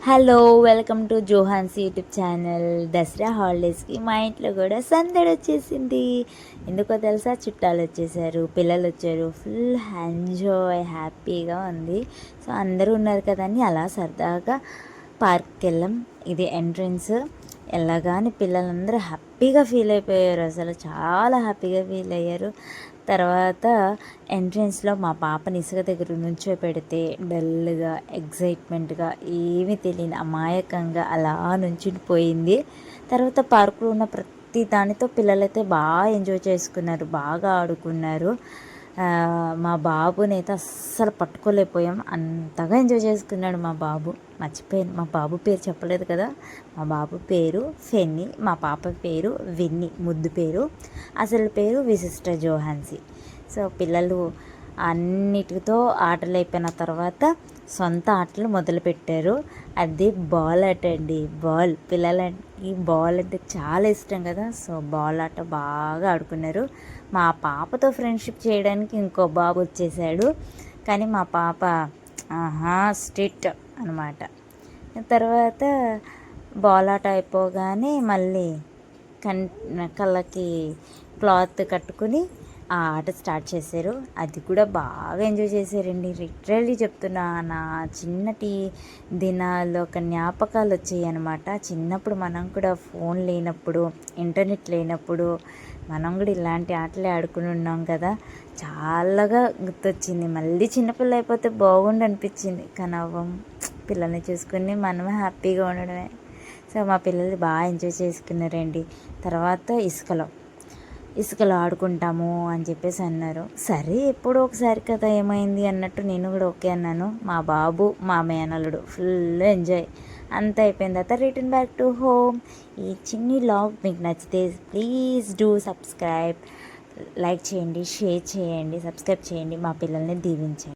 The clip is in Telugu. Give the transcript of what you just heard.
Hello, welcome to Johan's YouTube channel. Dasara హాలిడేస్కి మా ఇంట్లో కూడా సందడి వచ్చేసింది. ఎందుకో తెలుసా, చుట్టాలు వచ్చేసారు, పిల్లలు వచ్చారు, ఫుల్ ఎంజాయ్, హ్యాపీగా ఉంది. సో అందరూ ఉన్నారు కదని అలా సరదాగా పార్క్కి వెళ్ళాం. ఇది ఎంట్రన్స్. వెళ్ళగానే పిల్లలందరూ హ్యాపీగా ఫీల్ అయిపోయారు, అసలు చాలా హ్యాపీగా ఫీల్ అయ్యారు. తర్వాత ఎంట్రన్స్లో మా పాపని ఇసుక దగ్గర నుంచోపెడితే డల్గా, ఎగ్జైట్మెంట్గా, ఏమీ తెలియని అమాయకంగా అలా నుంచుని. తర్వాత పార్కులో ఉన్న ప్రతి దానితో పిల్లలైతే బాగా ఎంజాయ్ చేసుకున్నారు, బాగా ఆడుకున్నారు. మా బాబునైతే అస్సలు పట్టుకోలేకపోయాం, అంతగా ఎంజాయ్ చేసుకున్నాడు మా బాబు. మర్చిపోయాను, మా బాబు పేరు చెప్పలేదు కదా. మా బాబు పేరు ఫెన్నీ, మా పాప పేరు విన్నీ, ముద్దు పేరు. అసలు పేరు విశిష్ట జోహాన్సీ. సో పిల్లలు అన్నిటితో ఆటలు అయిపోయిన తర్వాత సొంత ఆటలు మొదలుపెట్టారు. అది బాల్ ఆట అండి. పిల్లలకి బాల్ అంటే చాలా ఇష్టం కదా. సో బాల్ ఆట బాగా ఆడుకున్నారు. మా పాపతో ఫ్రెండ్షిప్ చేయడానికి ఇంకో బాబు వచ్చేసాడు, కానీ మా పాప స్ట్రిక్ట్ అనమాట. తర్వాత బాల్ ఆట అయిపోగానే మళ్ళీ కళ్ళకి క్లాత్ కట్టుకుని ఆ ఆట స్టార్ట్ చేశారు. అది కూడా బాగా ఎంజాయ్ చేశారండి. లిటరల్లీ చెప్తున్నా, నా చిన్నటి దినాల్లో ఒక జ్ఞాపకాలు వచ్చాయి అనమాట. చిన్నప్పుడు మనం కూడా ఫోన్ లేనప్పుడు, ఇంటర్నెట్ లేనప్పుడు మనం కూడా ఇలాంటి ఆటలే ఆడుకుని ఉన్నాం కదా. చాలాగా గుర్తొచ్చింది. మళ్ళీ చిన్నపిల్ల అయిపోతే బాగుండు అనిపించింది, కానీ పిల్లల్ని చూసుకుని మనం హ్యాపీగా ఉండడమే. సో మా పిల్లలు బాగా ఎంజాయ్ చేసుకున్నారండి. తర్వాత ఇసుకలో ఆడుకుంటాము అని చెప్పేసి అన్నారు. సరే ఎప్పుడో ఒకసారి కదా, ఏమైంది అన్నట్టు నేను కూడా ఓకే అన్నాను. మా బాబు, మా మేనల్లుడు ఫుల్ ఎంజాయ్. అంత అయిపోయిన తర్వాత రిటర్న్ బ్యాక్ టు హోమ్. ఈ చిన్ని లాగ్ మీకు నచ్చితే ప్లీజ్ డూ సబ్స్క్రైబ్, లైక్ చేయండి, షేర్ చేయండి, సబ్స్క్రైబ్ చేయండి, మా పిల్లల్ని దీవించండి.